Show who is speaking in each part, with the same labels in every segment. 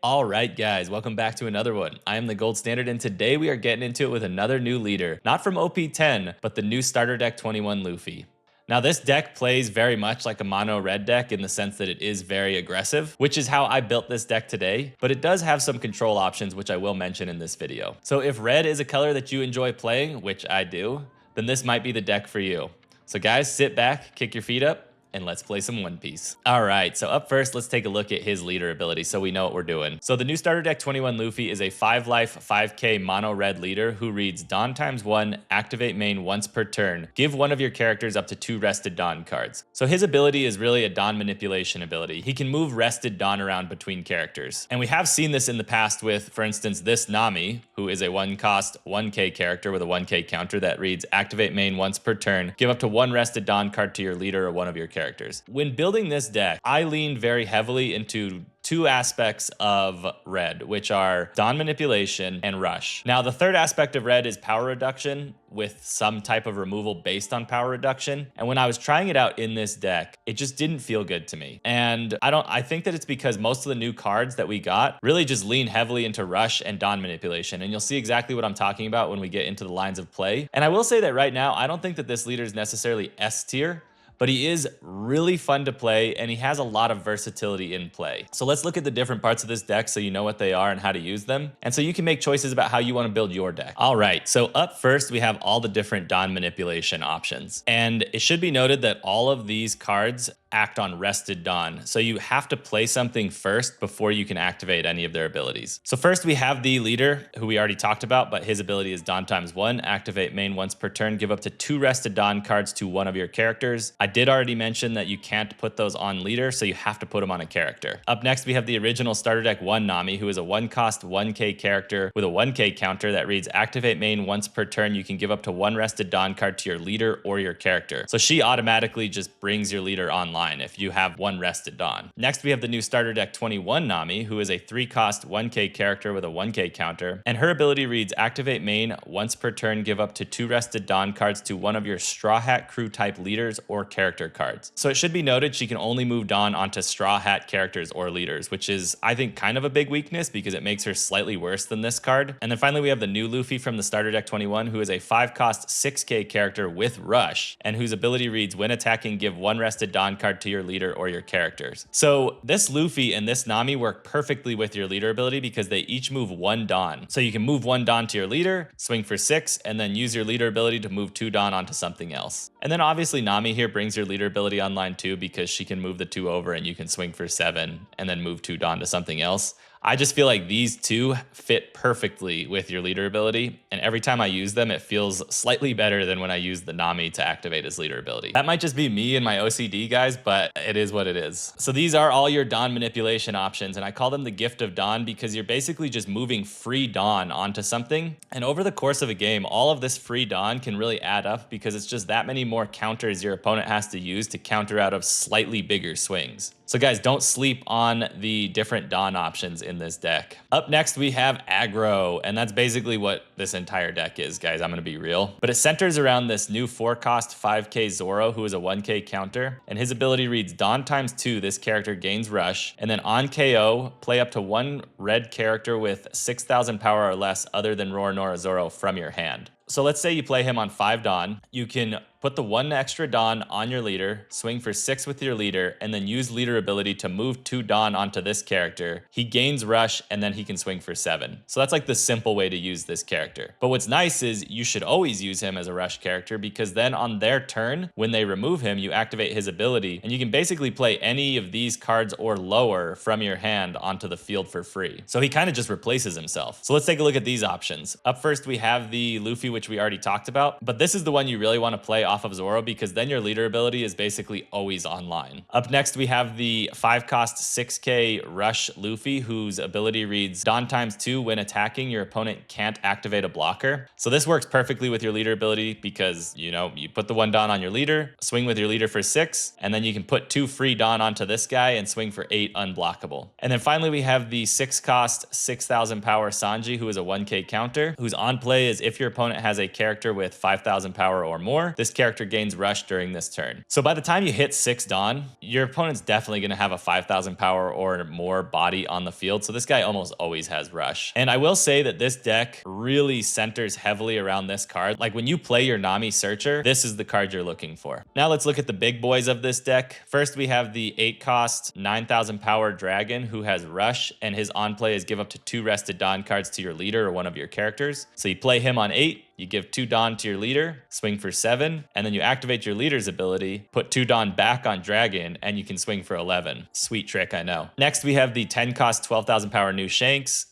Speaker 1: All right, guys, welcome back to another one. I am the Gold Standard, and today we are getting into it with another new leader. Not from OP-10, but the new starter deck 21 Luffy. Now, this deck plays very much like a mono red deck in the sense that it is very aggressive, which is how I built this deck today, but it does have some control options, which I will mention in this video. So if red is a color that you enjoy playing, which I do, then this might be the deck for you. So guys, sit back, kick your feet up, and let's play some One Piece. All right, so up first, let's take a look at his leader ability so we know what we're doing. So the new starter deck 21 Luffy is a 5-life, 5k mono red leader who reads Dawn ×1, activate main once per turn. Give one of your characters up to 2 rested Dawn cards. So his ability is really a Dawn manipulation ability. He can move rested Dawn around between characters. And we have seen this in the past with, for instance, this Nami, who is a 1-cost 1k character with a 1k counter that reads activate main once per turn. Give up to 1 rested Dawn card to your leader or one of your characters. When building this deck, I leaned very heavily into two aspects of red, which are Dawn manipulation and rush. Now, the third aspect of red is power reduction with some type of removal based on power reduction. And when I was trying it out in this deck, it just didn't feel good to me. And I think that it's because most of the new cards that we got really just lean heavily into rush and Dawn manipulation. And you'll see exactly what I'm talking about when we get into the lines of play. And I will say that right now, I don't think that this leader is necessarily S tier, but he is really fun to play and he has a lot of versatility in play. So let's look at the different parts of this deck so you know what they are and how to use them. And so you can make choices about how you want to build your deck. All right, so up first, we have all the different Dawn manipulation options. And it should be noted that all of these cards act on rested Dawn. So you have to play something first before you can activate any of their abilities. So first we have the leader who we already talked about, but his ability is Dawn ×1, activate main once per turn, give up to 2 rested Dawn cards to one of your characters. I did already mention that you can't put those on leader, so you have to put them on a character. Up next, we have the original starter deck 1 Nami, who is a 1-cost 1k character with a 1k counter that reads activate main once per turn. You can give up to 1 rested Dawn card to your leader or your character. So she automatically just brings your leader online if you have 1 rested Dawn. Next, we have the new starter deck 21 Nami, who is a 3-cost 1k character with a 1k counter, and her ability reads activate main once per turn, give up to 2 rested Dawn cards to one of your Straw Hat crew type leaders or character cards. So it should be noted she can only move Dawn onto Straw Hat characters or leaders, which is, I think, kind of a big weakness because it makes her slightly worse than this card. And then finally, we have the new Luffy from the starter deck 21, who is a 5-cost 6k character with rush, and whose ability reads when attacking, give 1 rested Dawn card to your leader or your characters. So this Luffy and this Nami work perfectly with your leader ability because they each move 1 Dawn. So you can move 1 Dawn to your leader, swing for 6, and then use your leader ability to move 2 Dawn onto something else. And then obviously Nami here brings your leader ability online too because she can move the 2 over and you can swing for 7 and then move 2 Dawn to something else. I just feel like these two fit perfectly with your leader ability, and every time I use them, it feels slightly better than when I use the Nami to activate his leader ability. That might just be me and my OCD, guys, but it is what it is. So these are all your Dawn manipulation options, and I call them the gift of Dawn because you're basically just moving free Dawn onto something, and over the course of a game, all of this free Dawn can really add up because it's just that many more counters your opponent has to use to counter out of slightly bigger swings. So guys, don't sleep on the different Dawn options in this deck. Up next, we have Aggro, and that's basically what this entire deck is, guys. I'm gonna be real. But it centers around this new 4-cost 5k Zoro, who is a 1k counter, and his ability reads Dawn ×2, this character gains rush, and then on KO, play up to 1 red character with 6,000 power or less other than Roronoa Zoro from your hand. So let's say you play him on 5 Dawn. You can put the 1 extra Dawn on your leader, swing for 6 with your leader, and then use leader ability to move 2 Dawn onto this character. He gains rush, and then he can swing for 7. So that's like the simple way to use this character. But what's nice is you should always use him as a rush character because then on their turn, when they remove him, you activate his ability, and you can basically play any of these cards or lower from your hand onto the field for free. So he kind of just replaces himself. So let's take a look at these options. Up first, we have the Luffy, which we already talked about, but this is the one you really want to play off of Zoro because then your leader ability is basically always online. Up next, we have the 5-cost 6k Rush Luffy, whose ability reads Dawn ×2. When attacking, your opponent can't activate a blocker. So this works perfectly with your leader ability because, you know, you put the 1 Dawn on your leader, swing with your leader for 6, and then you can put 2 free Dawn onto this guy and swing for 8 unblockable. And then finally, we have the 6-cost 6,000 power Sanji, who is a 1k counter, whose on play is if your opponent has a character with 5,000 power or more, this character gains rush during this turn. So by the time you hit 6 Dawn, your opponent's definitely going to have a 5,000 power or more body on the field. So this guy almost always has rush. And I will say that this deck really centers heavily around this card. Like when you play your Nami Searcher, this is the card you're looking for. Now let's look at the big boys of this deck. First, we have the 8 cost, 9,000 power dragon who has rush, and his on play is give up to 2 rested Dawn cards to your leader or one of your characters. So you play him on 8. You give 2 Dawn to your leader, swing for 7, and then you activate your leader's ability, put 2 Dawn back on Dragon, and you can swing for 11. Sweet trick, I know. Next, we have the 10 cost, 12,000 power new Shanks.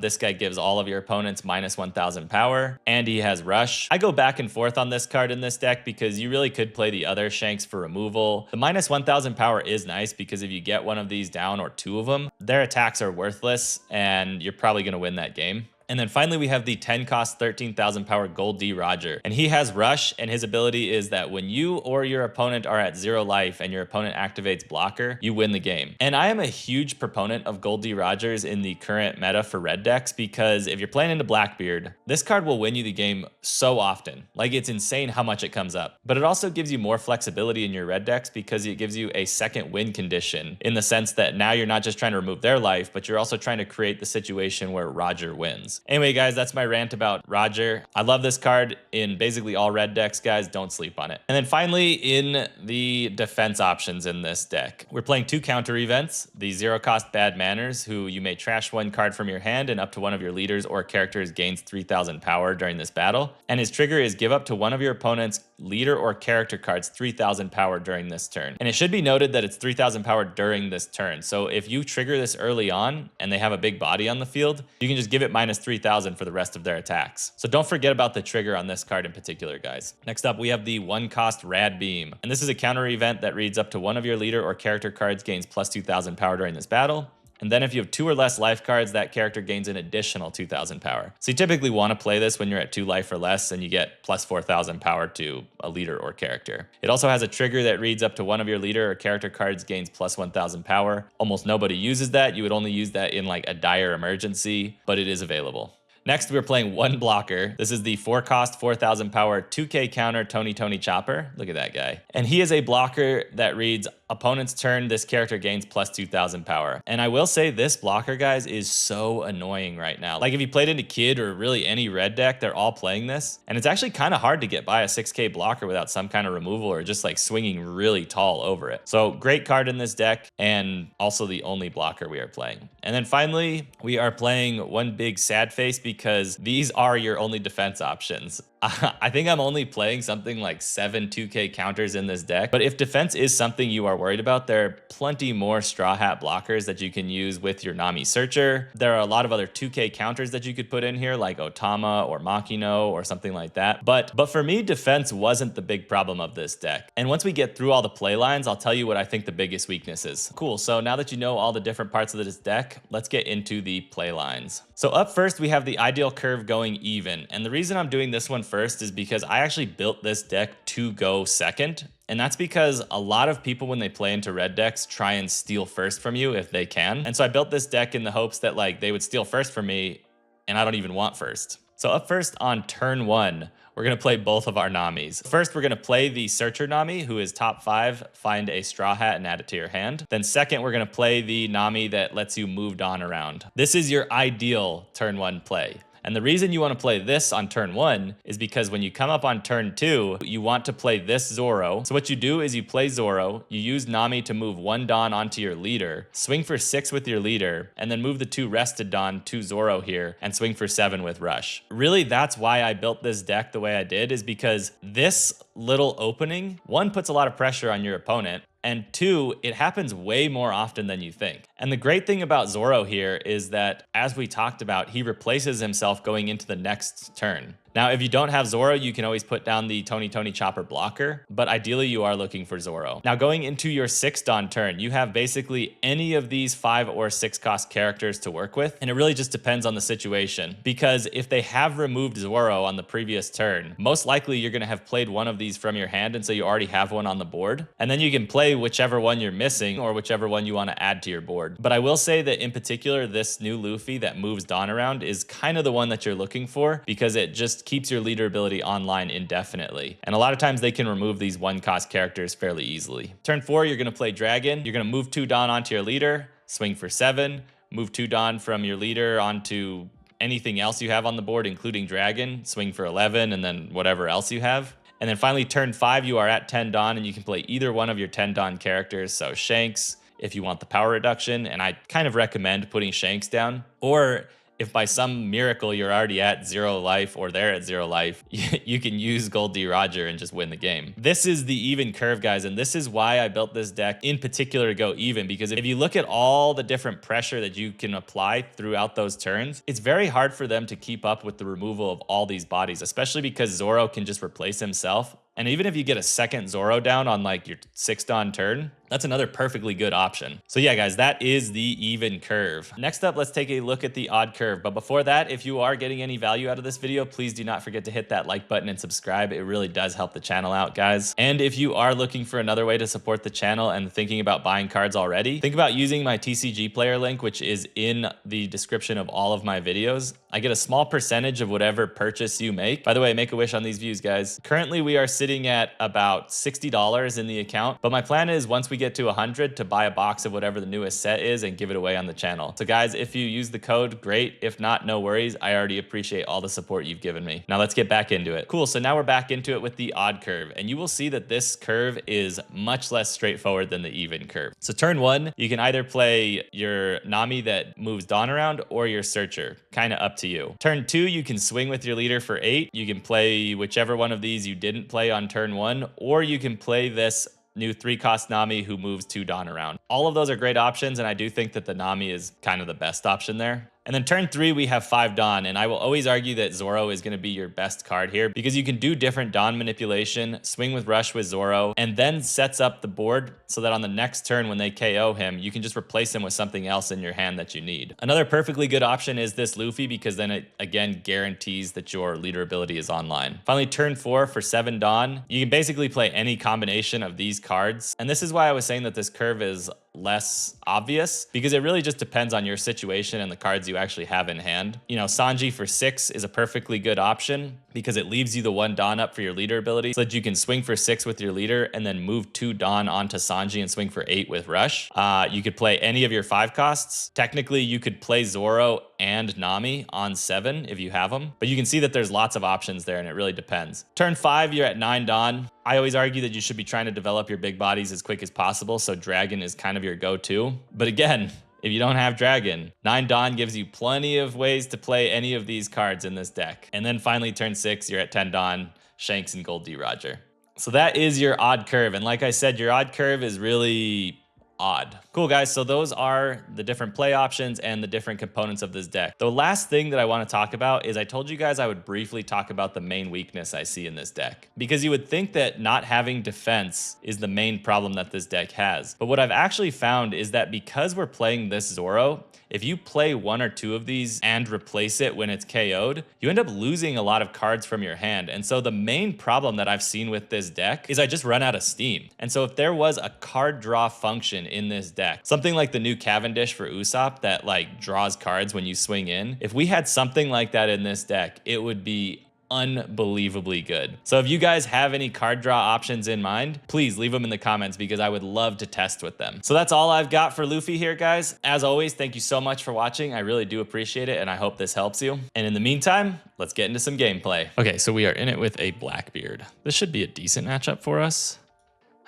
Speaker 1: This guy gives all of your opponents minus 1,000 power, and he has rush. I go back and forth on this card in this deck because you really could play the other Shanks for removal. The minus 1,000 power is nice because if you get one of these down or 2 of them, their attacks are worthless, and you're probably going to win that game. And then finally, we have the 10 cost, 13,000 power Gold D Roger. And he has rush, and his ability is that when you or your opponent are at 0 life and your opponent activates blocker, you win the game. And I am a huge proponent of Gold D Rogers in the current meta for red decks because if you're playing into Blackbeard, this card will win you the game so often. Like, it's insane how much it comes up. But it also gives you more flexibility in your red decks because it gives you a second win condition in the sense that now you're not just trying to remove their life, but you're also trying to create the situation where Roger wins. Anyway, guys, that's my rant about Roger. I love this card in basically all red decks, guys. Don't sleep on it. And then finally, in the defense options in this deck, we're playing 2 counter events. The 0 cost Bad Manners, who you may trash 1 card from your hand and up to one of your leaders or characters gains 3,000 power during this battle. And his trigger is give up to one of your opponent's leader or character cards 3,000 power during this turn. And it should be noted that it's 3,000 power during this turn. So if you trigger this early on and they have a big body on the field, you can just give it minus 3,000 for the rest of their attacks. So don't forget about the trigger on this card in particular, guys. Next up, we have the 1 cost Rad Beam. And this is a counter event that reads up to one of your leader or character cards gains plus 2,000 power during this battle. And then if you have 2 or less life cards, that character gains an additional 2,000 power. So you typically want to play this when you're at 2 life or less and you get plus 4,000 power to a leader or character. It also has a trigger that reads up to one of your leader or character cards gains plus 1,000 power. Almost nobody uses that. You would only use that in like a dire emergency, but it is available. Next, we're playing 1 blocker. This is the 4 cost, 4,000 power, 2k counter Tony Chopper. Look at that guy. And he is a blocker that reads, opponent's turn, this character gains plus 2,000 power. And I will say this blocker, guys, is so annoying right now. Like if you played into Kid or really any red deck, they're all playing this. And it's actually kind of hard to get by a 6k blocker without some kind of removal or just like swinging really tall over it. So great card in this deck and also the only blocker we are playing. And then finally, we are playing 1 big sad face because these are your only defense options. I think I'm only playing something like 7 2k counters in this deck, but if defense is something you are worried about, there are plenty more Straw Hat blockers that you can use with your Nami Searcher. There are a lot of other 2k counters that you could put in here like Otama or Makino or something like that. But for me, defense wasn't the big problem of this deck. And once we get through all the play lines, I'll tell you what I think the biggest weakness is. Cool, so now that you know all the different parts of this deck, let's get into the play lines. So up first, we have the ideal curve going even. And the reason I'm doing this one first is because I actually built this deck to go second. And that's because a lot of people, when they play into red decks, try and steal first from you if they can. And so I built this deck in the hopes that like they would steal first from me, and I don't even want first. So up first on turn 1, we're going to play both of our Namis. First, we're going to play the Searcher Nami, who is top 5, find a Straw Hat and add it to your hand. Then second, we're going to play the Nami that lets you move Dawn around. This is your ideal turn 1 play. And the reason you want to play this on turn 1 is because when you come up on turn 2, you want to play this Zoro. So what you do is you play Zoro, you use Nami to move 1 Dawn onto your leader, swing for 6 with your leader, and then move the 2 rested Dawn to Zoro here and swing for 7 with Rush. Really, that's why I built this deck the way I did, is because this little opening, 1, puts a lot of pressure on your opponent, and 2, it happens way more often than you think. And the great thing about Zoro here is that, as we talked about, he replaces himself going into the next turn. Now, if you don't have Zoro, you can always put down the Tony Chopper blocker, but ideally you are looking for Zoro. Now, going into your 6 Dawn turn, you have basically any of these 5 or 6 cost characters to work with, and it really just depends on the situation, because if they have removed Zoro on the previous turn, most likely you're going to have played one of these from your hand, and so you already have one on the board, and then you can play whichever one you're missing or whichever one you want to add to your board. But I will say that in particular, this new Luffy that moves Dawn around is kind of the one that you're looking for, because it just keeps your leader ability online indefinitely. And a lot of times they can remove these 1-cost characters fairly easily. Turn 4, you're going to play Dragon. You're going to move 2 Dawn onto your leader, swing for 7, move 2 Dawn from your leader onto anything else you have on the board, including Dragon, swing for 11, and then whatever else you have. And then finally, turn 5, you are at 10 Dawn, and you can play either one of your 10 Dawn characters. So Shanks, if you want the power reduction, and I kind of recommend putting Shanks down. Or if by some miracle you're already at 0 life or they're at 0 life, you can use Gold D Roger and just win the game. This is the even curve, guys, and this is why I built this deck in particular to go even, because if you look at all the different pressure that you can apply throughout those turns, it's very hard for them to keep up with the removal of all these bodies, especially because Zoro can just replace himself. And even if you get a second Zoro down on like your 6 Dawn turn, that's another perfectly good option. So yeah, guys, that is the even curve. Next up, let's take a look at the odd curve. But before that, if you are getting any value out of this video, please do not forget to hit that like button and subscribe. It really does help the channel out, guys. And if you are looking for another way to support the channel and thinking about buying cards already, think about using my TCG player link, which is in the description of all of my videos. I get a small percentage of whatever purchase you make. By the way, make a wish on these views, guys. Currently, we are sitting at about $60 in the account, but my plan is once we get to 100 to buy a box of whatever the newest set is and give it away on the channel. So guys, if you use the code, great. If not, no worries. I already appreciate all the support you've given me. Now let's get back into it. Cool, so now we're back into it with the odd curve, and you will see that this curve is much less straightforward than the even curve. So turn 1, you can either play your Nami that moves Dawn around or your Searcher, kind of up to you. Turn 2, you can swing with your leader for 8. You can play whichever one of these you didn't play on turn 1, or you can play this new 3-cost Nami who moves 2 Dawn around. All of those are great options, and I do think that the Nami is kind of the best option there. And then turn 3, we have 5 Dawn, and I will always argue that Zoro is going to be your best card here because you can do different Dawn manipulation, swing with Rush with Zoro, and then sets up the board so that on the next turn when they KO him, you can just replace him with something else in your hand that you need. Another perfectly good option is this Luffy because then it, again, guarantees that your leader ability is online. Finally, turn 4 for 7 Dawn. You can basically play any combination of these cards, and this is why I was saying that this curve is less obvious because it really just depends on your situation and the cards you actually have in hand. You know, Sanji for 6 is a perfectly good option because it leaves you the 1 Dawn up for your leader ability so that you can swing for 6 with your leader and then move 2 Dawn onto Sanji and swing for 8 with Rush. You could play any of your 5 costs. Technically, you could play Zoro and Nami on 7 if you have them, but you can see that there's lots of options there and it really depends. Turn 5, you're at 9 Dawn. I always argue that you should be trying to develop your big bodies as quick as possible, so Dragon is kind of your go-to. But again, if you don't have Dragon, 9 Dawn gives you plenty of ways to play any of these cards in this deck. And then finally, turn 6, you're at 10 Dawn, Shanks and Gold D Roger. So that is your odd curve. And like I said, your odd curve is really odd. Cool, guys. So those are the different play options and the different components of this deck. The last thing that I want to talk about is I told you guys I would briefly talk about the main weakness I see in this deck, because you would think that not having defense is the main problem that this deck has. But what I've actually found is that because we're playing this Zoro, if you play 1 or 2 of these and replace it when it's KO'd, you end up losing a lot of cards from your hand. And so the main problem that I've seen with this deck is I just run out of steam. And so if there was a card draw function in this deck, something like the new Cavendish for Usopp that like draws cards when you swing in, if we had something like that in this deck, it would be unbelievably good. So if you guys have any card draw options in mind, please leave them in the comments because I would love to test with them. So that's all I've got for Luffy here, guys. As always, thank you so much for watching. I really do appreciate it, and I hope this helps you. And in the meantime, let's get into some gameplay. Okay, so we are in it with a Blackbeard. This should be a decent matchup for us.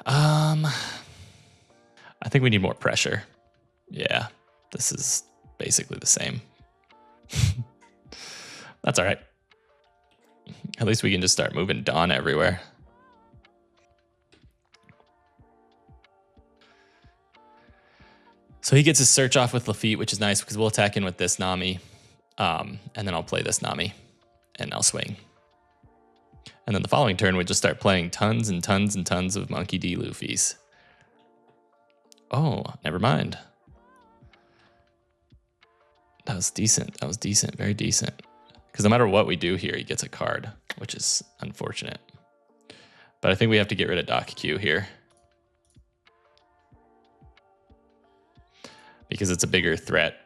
Speaker 1: I think we need more pressure. Yeah, this is basically the same. That's all right. At least we can just start moving Dawn everywhere. So he gets his search off with Lafitte, which is nice because we'll attack in with this Nami. And then I'll play this Nami and I'll swing. And then the following turn, we just start playing tons and tons and tons of Monkey D Luffys. Oh, never mind. That was decent. That was decent. Very decent. Because no matter what we do here, he gets a card, which is unfortunate. But I think we have to get rid of Doc Q here. Because it's a bigger threat.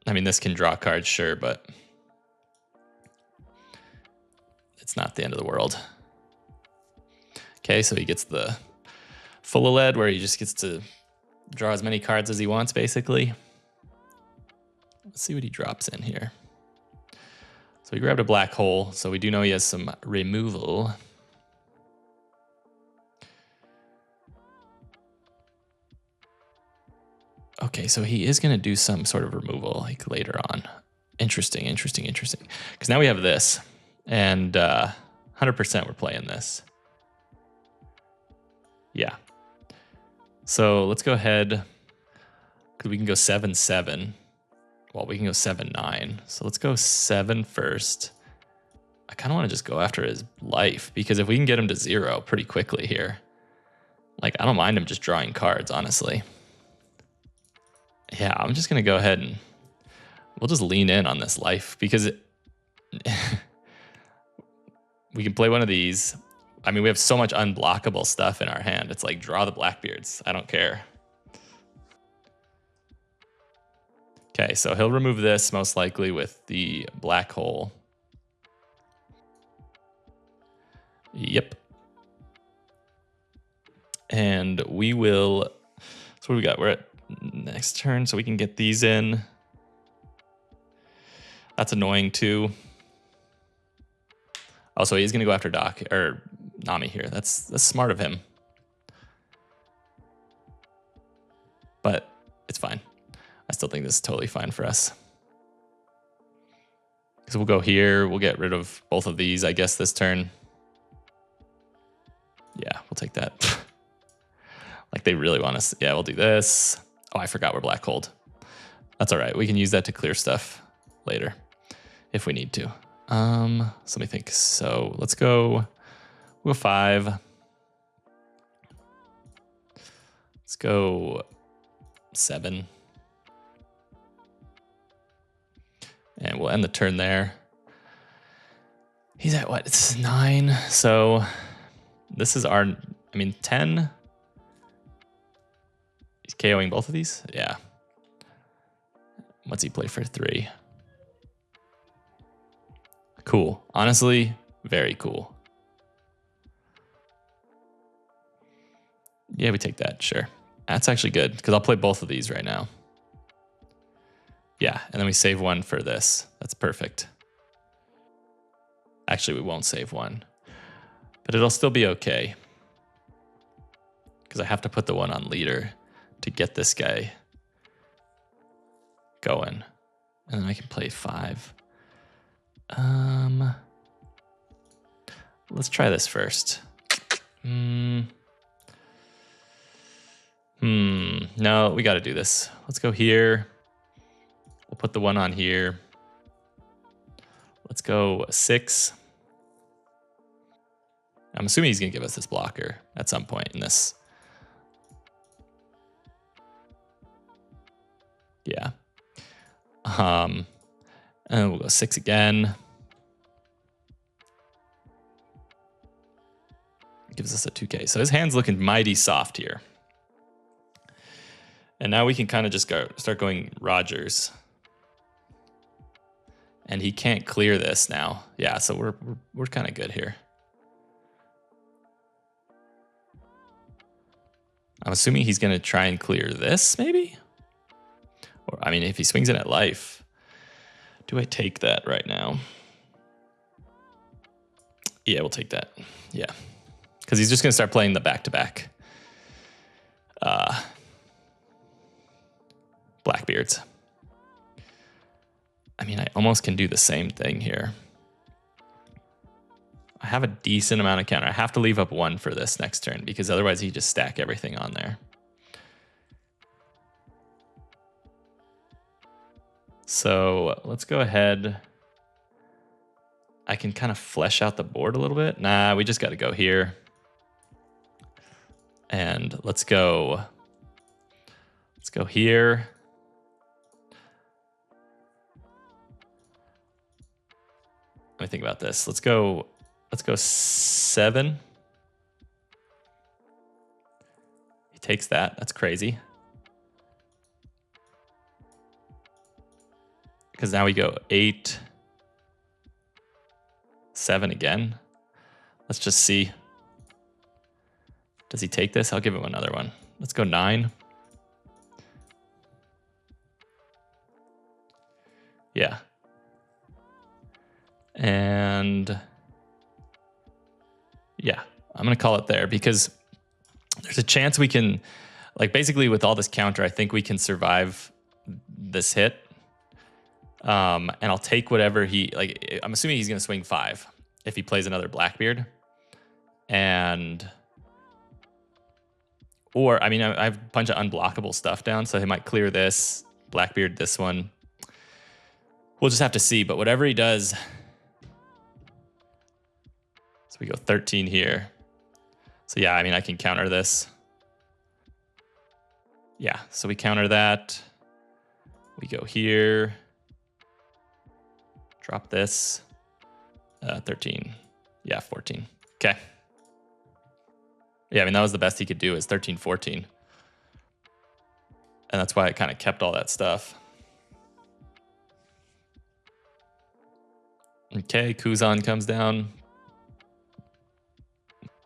Speaker 1: I mean, this can draw cards, sure, but It's not the end of the world. Okay, so he gets the full of lead where he just gets to draw as many cards as he wants, basically. Let's see what he drops in here. So he grabbed a black hole, so we do know he has some removal. Okay, so he is going to do some sort of removal like later on. Interesting. Because now we have this, and 100% we're playing this. Yeah. So let's go ahead, because we can go 7-7. Well, we can go 7-9. So let's go 7 first. I kind of want to just go after his life, because if we can get him to 0 pretty quickly here, like, I don't mind him just drawing cards, honestly. Yeah, I'm just going to go ahead and we'll just lean in on this life, because we can play one of these. I mean, we have so much unblockable stuff in our hand. It's like, draw the Blackbeards. I don't care. Okay, so he'll remove this most likely with the black hole. Yep. And we will, so what do we got? We're at next turn, so we can get these in. That's annoying too. Oh, so he's gonna go after Doc or Nami here. That's smart of him. But it's fine. I still think this is totally fine for us. Because we'll go here, we'll get rid of both of these, I guess, this turn. Yeah, we'll take that. Like, they really want us. Yeah, we'll do this. Oh, I forgot we're black hold. That's all right. We can use that to clear stuff later if we need to. So let me think. So let's go. We'll go 5. Let's go 7. And we'll end the turn there. He's at what? It's 9. So this is our, I mean, 10. He's KOing both of these? Yeah. What's he play for 3? Cool. Honestly, very cool. Yeah, we take that. Sure. That's actually good, because I'll play both of these right now. Yeah, and then we save one for this. That's perfect. Actually, we won't save one, but it'll still be okay, because I have to put the one on leader to get this guy going. And then I can play 5. Let's try this first. No, we got to do this. Let's go here. We'll put the one on here. Let's go 6. I'm assuming he's going to give us this blocker at some point in this. Yeah. And we'll go 6 again. Gives us a 2K. So his hand's looking mighty soft here. And now we can kind of just start going Rogers. And he can't clear this now. Yeah, so we're kind of good here. I'm assuming he's going to try and clear this, maybe? Or, I mean, if he swings it at life, do I take that right now? Yeah, we'll take that. Yeah. Because he's just going to start playing the back-to-back Blackbeards. I mean, I almost can do the same thing here. I have a decent amount of counter. I have to leave up 1 for this next turn, because otherwise he just stack everything on there. So let's go ahead. I can kind of flesh out the board a little bit. Nah, we just got to go here. And let's go here. Let me think about this. Let's go 7. He takes that. That's crazy. Because now we go 8. 7 again. Let's just see. Does he take this? I'll give him another one. Let's go 9. Yeah. And yeah, I'm going to call it there because there's a chance we can, like, basically with all this counter, I think we can survive this hit. And I'll take whatever he, like, I'm assuming he's going to swing 5 if he plays another Blackbeard. And, or, I mean, I have a bunch of unblockable stuff down, so he might clear this, Blackbeard this one. We'll just have to see, but whatever he does, so we go 13 here. So yeah, I mean, I can counter this. Yeah, so we counter that. We go here. Drop this. 13. Yeah, 14. Okay. Yeah, I mean, that was the best he could do is 13, 14. And that's why I kind of kept all that stuff. Okay, Kuzan comes down.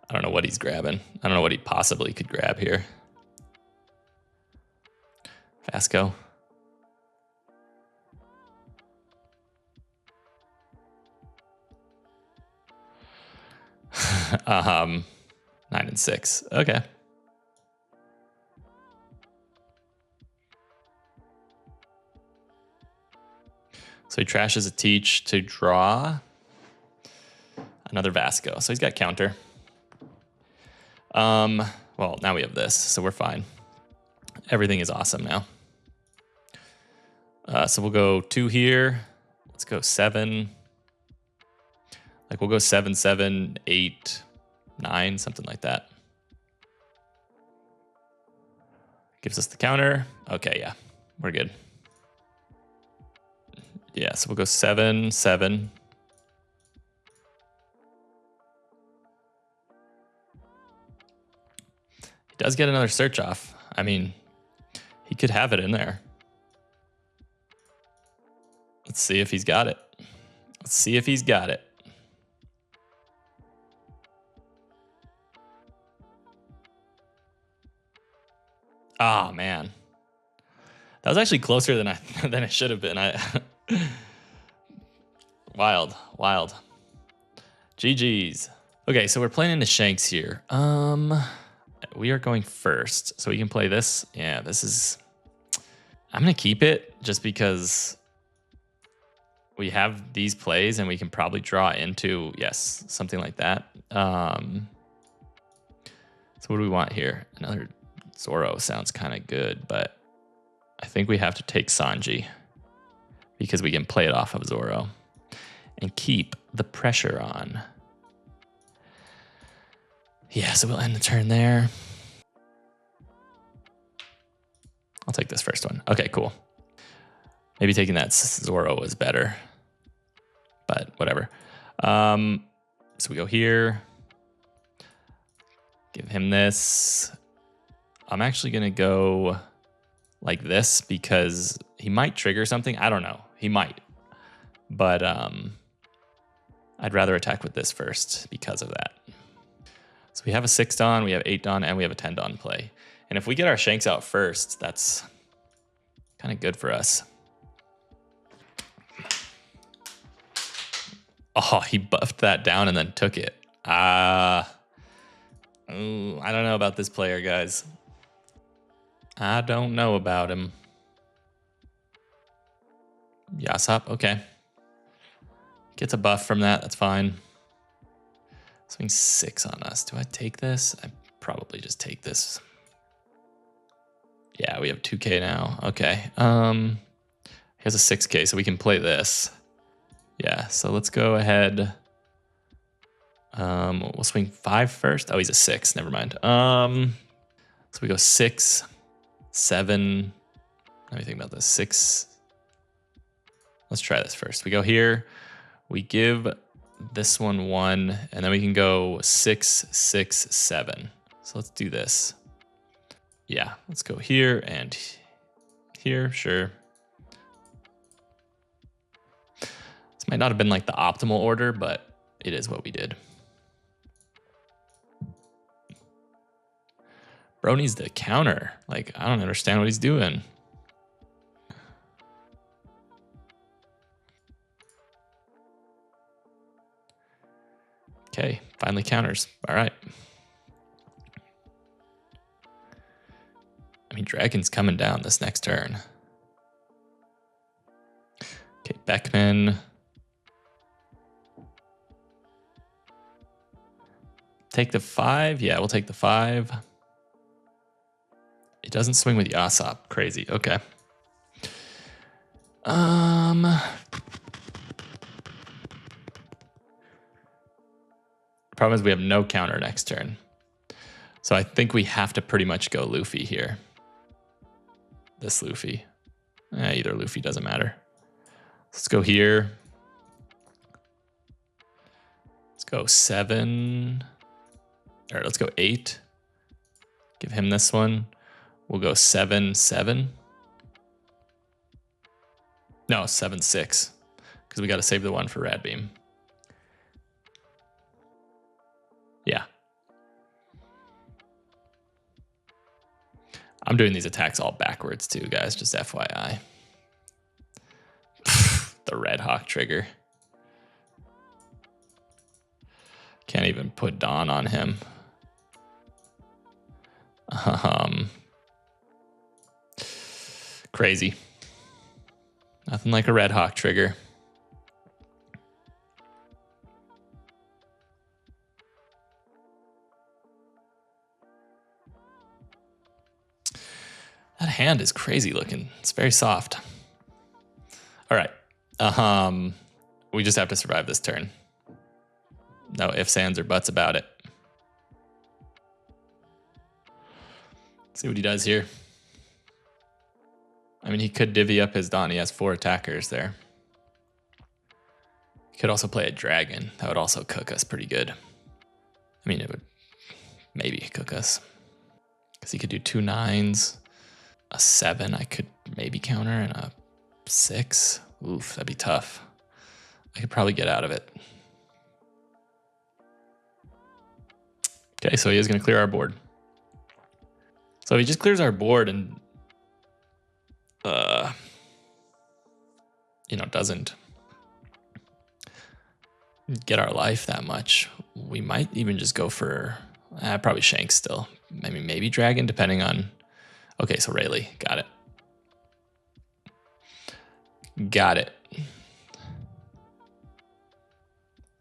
Speaker 1: I don't know what he's grabbing. I don't know what he possibly could grab here. Vasco. 9 and 6. Okay. So he trashes a Teach to draw another Vasco. So he's got counter. Well, now we have this, so we're fine. Everything is awesome now. So we'll go 2 here. Let's go 7. Like we'll go 7, 7, 8, 9, something like that. Gives us the counter. Okay, yeah, we're good. Yeah, so we'll go 7, 7. He does get another search off. I mean, he could have it in there. Let's see if he's got it. Let's see if he's got it. Oh, man. That was actually closer than than it should have been. Wild, wild. GG's. Okay, so we're playing into Shanks here. We are going first, so we can play this. Yeah, this is... I'm going to keep it just because we have these plays and we can probably draw into, yes, something like that. So what do we want here? Another Zoro sounds kind of good, but I think we have to take Sanji because we can play it off of Zoro and keep the pressure on. Yeah, so we'll end the turn there. I'll take this first one. Okay, cool. Maybe taking that Zoro is better, but whatever. So we go here. Give him this. I'm actually going to go like this because he might trigger something. I don't know. He might. But I'd rather attack with this first because of that. So we have a 6 Dawn, we have 8 Dawn, and we have a 10 Dawn play. And if we get our Shanks out first, that's kind of good for us. Oh, he buffed that down and then took it. I don't know about this player, guys. I don't know about him. Usopp, okay. Gets a buff from that, that's fine. Swing 6 on us. Do I take this? I probably just take this. Yeah, we have 2K now. Okay. He has a 6K, so we can play this. Yeah, so let's go ahead. We'll swing 5 first. Oh, he's a 6. Never mind. So we go 6, 7. Let me think about this. 6. Let's try this first. We go here. We give this one 1, and then we can go 6, 6, 7. So let's do this. Yeah, let's go here and here. Sure. This might not have been like the optimal order, but it is what we did. Bro needs the counter. Like, I don't understand what he's doing. Okay, finally counters. All right. I mean, Dragon's coming down this next turn. Okay, Beckman. Take the 5. Yeah, we'll take the 5. It doesn't swing with Usopp. Crazy. Okay. Problem is we have no counter next turn. So I think we have to pretty much go Luffy here. This Luffy. Either Luffy, doesn't matter. Let's go here. Let's go 7. All right, let's go 8. Give him this one. We'll go 7, 7. No, 7, 6. Because we got to save the one for Rad Beam. Yeah. I'm doing these attacks all backwards too, guys, just FYI. The Red Hawk trigger. Can't even put Dawn on him. Crazy. Nothing like a Red Hawk trigger. That hand is crazy looking. It's very soft. All right. We just have to survive this turn. No ifs, ands, or buts about it. See what he does here. I mean, he could divvy up his Dawn. He has 4 attackers there. He could also play a dragon. That would also cook us pretty good. I mean, it would maybe cook us. Because he could do 2 9s. A 7 I could maybe counter, and a 6. Oof, that'd be tough. I could probably get out of it. Okay, so he is going to clear our board. So if he just clears our board and, you know, doesn't get our life that much, we might even just go for probably Shanks still. Maybe Dragon, depending on. Okay, so Rayleigh, got it. Got it.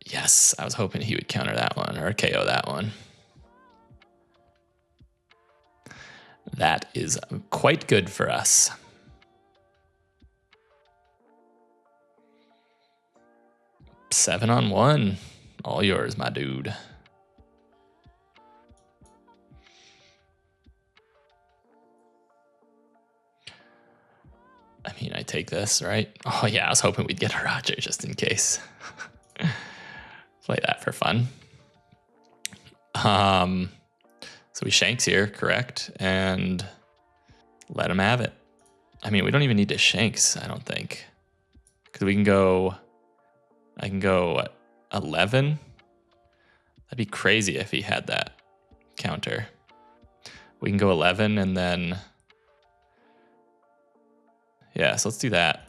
Speaker 1: Yes, I was hoping he would counter that one or KO that one. That is quite good for us. Seven on 1. All yours, my dude. I mean, I take this, right? Oh, yeah, I was hoping we'd get a Roger just in case. Play that for fun. So we Shanks here, correct? And let him have it. I mean, we don't even need to Shanks, I don't think. Because we can go, I can go, what, 11? That'd be crazy if he had that counter. We can go 11 and then, yeah, so let's do that.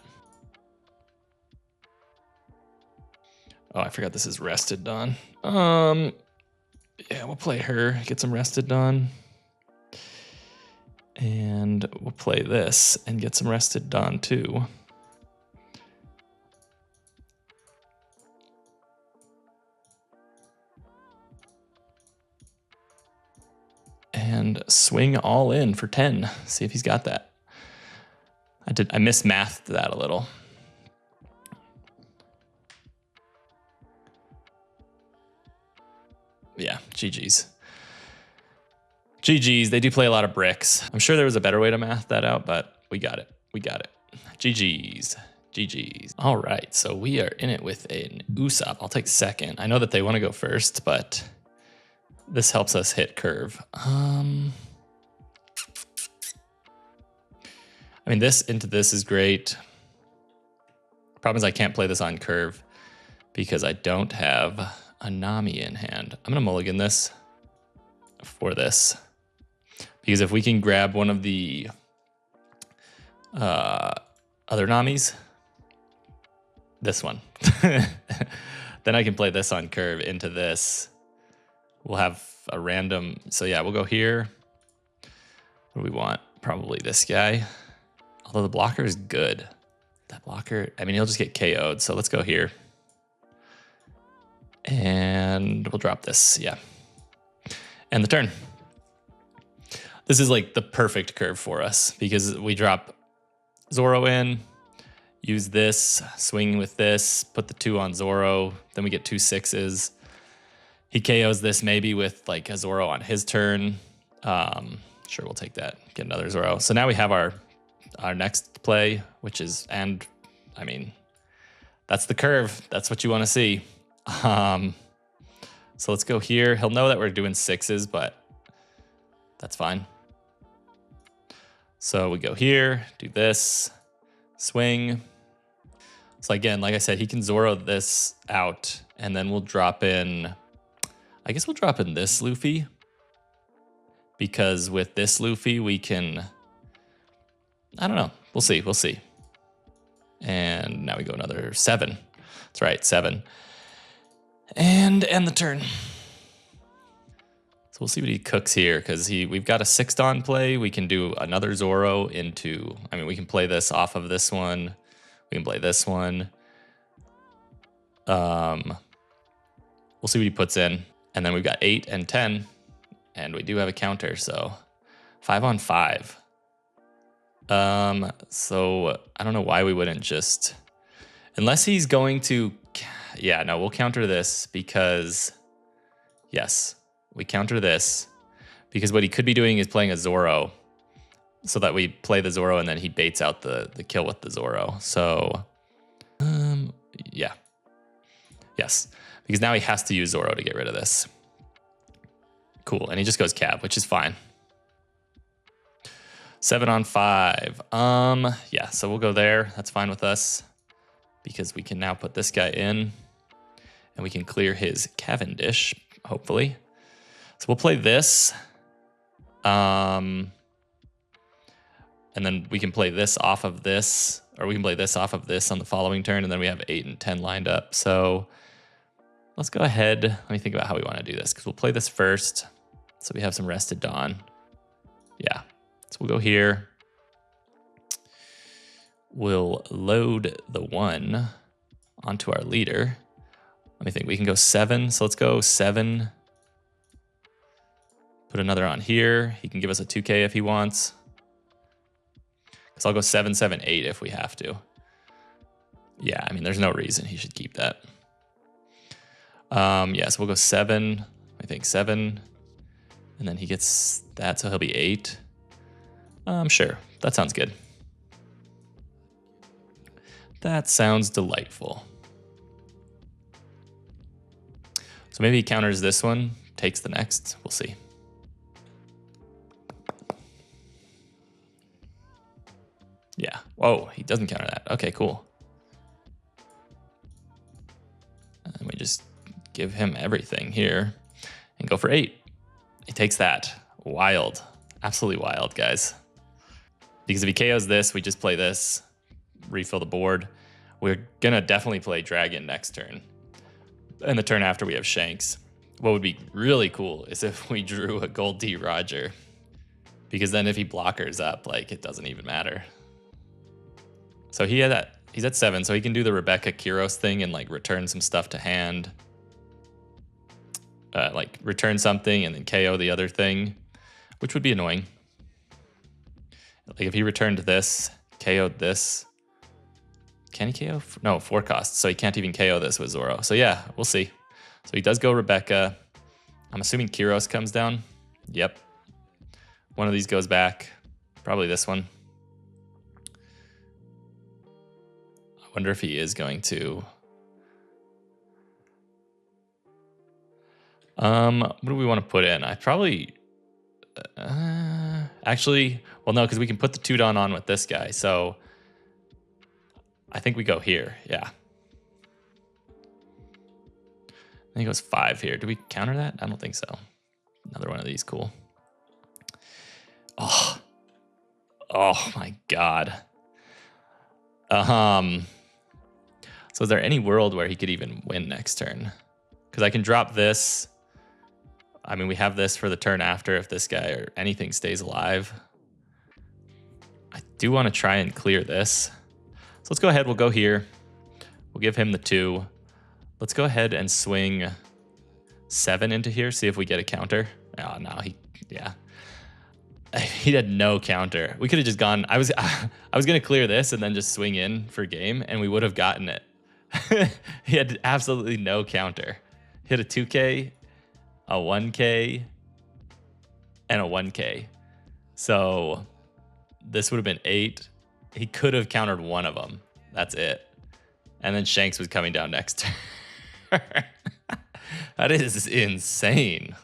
Speaker 1: Oh, I forgot this is Rested Dawn. Yeah, we'll play her, get some Rested Dawn. And we'll play this and get some Rested Dawn too. And swing all in for 10. See if he's got that. I mismathed that a little. Yeah, GG's. GG's, they do play a lot of bricks. I'm sure there was a better way to math that out, but we got it. We got it. GG's. GG's. All right, so we are in it with an Usopp. I'll take second. I know that they want to go first, but this helps us hit curve. I mean, this into this is great. Problem is I can't play this on curve because I don't have a Nami in hand. I'm going to mulligan this for this. Because if we can grab one of the other Namis, this one, then I can play this on curve into this. We'll have a random, so yeah, we'll go here. What do we want? Probably this guy. Although the blocker is good. That blocker, I mean, he'll just get KO'd, so let's go here. And we'll drop this, yeah. And the turn. This is like the perfect curve for us because we drop Zoro in, use this, swing with this, put the 2 on Zoro, then we get 2 6s. He KOs this maybe with like a Zoro on his turn. Sure, we'll take that, get another Zoro. So now we have our next play, which is, and I mean, that's the curve. That's what you want to see. So let's go here. He'll know that we're doing 6s, but that's fine. So we go here, do this, swing. So again, like I said, he can Zoro this out, and then we'll drop in, I guess we'll drop in this Luffy, because with this Luffy, we can, I don't know, we'll see. And now we go another 7. That's right, 7. And end the turn. So we'll see what he cooks here, because we've got a 6-Don play. We can do another Zoro into, I mean, we can play this off of this one. We can play this one. We'll see what he puts in. And then we've got 8 and 10, and we do have a counter, so 5 on 5. So I don't know why we wouldn't just, unless he's going to, yeah, no, we'll counter this because, yes. We counter this because what he could be doing is playing a Zoro so that we play the Zoro and then he baits out the kill with the Zoro. So, yeah. Yes, because now he has to use Zoro to get rid of this. Cool, and he just goes cab, which is fine. 7 on 5. Yeah, so we'll go there. That's fine with us because we can now put this guy in and we can clear his Cavendish, hopefully. So we'll play this, and then we can play this off of this, or we can play this off of this on the following turn, and then we have 8 and 10 lined up. So let's go ahead. Let me think about how we want to do this, because we'll play this first, so we have some rested Dawn. Yeah, so we'll go here. We'll load the 1 onto our leader. Let me think. We can go 7, so let's go 7. Put another on here. He can give us a 2K if he wants. Because I'll go 7, 7, 8 if we have to. Yeah, I mean, there's no reason he should keep that. Yeah, so we'll go 7. I think 7. And then he gets that, so he'll be 8. Sure, that sounds good. That sounds delightful. So maybe he counters this one, takes the next. We'll see. Yeah. Whoa, he doesn't counter that. Okay, cool. And we just give him everything here and go for 8. He takes that. Wild. Absolutely wild, guys. Because if he KOs this, we just play this, refill the board. We're going to definitely play Dragon next turn. And the turn after we have Shanks. What would be really cool is if we drew a Gold D Roger. Because then if he blockers up, like, it doesn't even matter. So he had that. He's at 7, so he can do the Rebecca Kiros thing and like return some stuff to hand. Like return something and then KO the other thing, which would be annoying. Like if he returned this, KO'd this. Can he KO? No, 4 costs, so he can't even KO this with Zoro. So yeah, we'll see. So he does go Rebecca. I'm assuming Kiros comes down. Yep. One of these goes back. Probably this one. I wonder if he is going to. What do we want to put in? I probably. Actually, well, no, because we can put the 2-Don on with this guy. So I think we go here. Yeah. think it goes 5 here. Do we counter that? I don't think so. Another one of these, cool. Oh my God. So is there any world where he could even win next turn? Because I can drop this. I mean, we have this for the turn after if this guy or anything stays alive. I do want to try and clear this. So let's go ahead. We'll go here. We'll give him the 2. Let's go ahead and swing 7 into here. See if we get a counter. Oh, no. He had no counter. We could have just gone. I was going to clear this and then just swing in for game, and we would have gotten it. He had absolutely no counter. Hit a 2K, a 1K, and a 1K. So this would have been 8. He could have countered one of them. That's it. And then Shanks was coming down next turn. That is insane.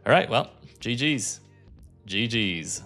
Speaker 1: All right, well, GG's. GG's.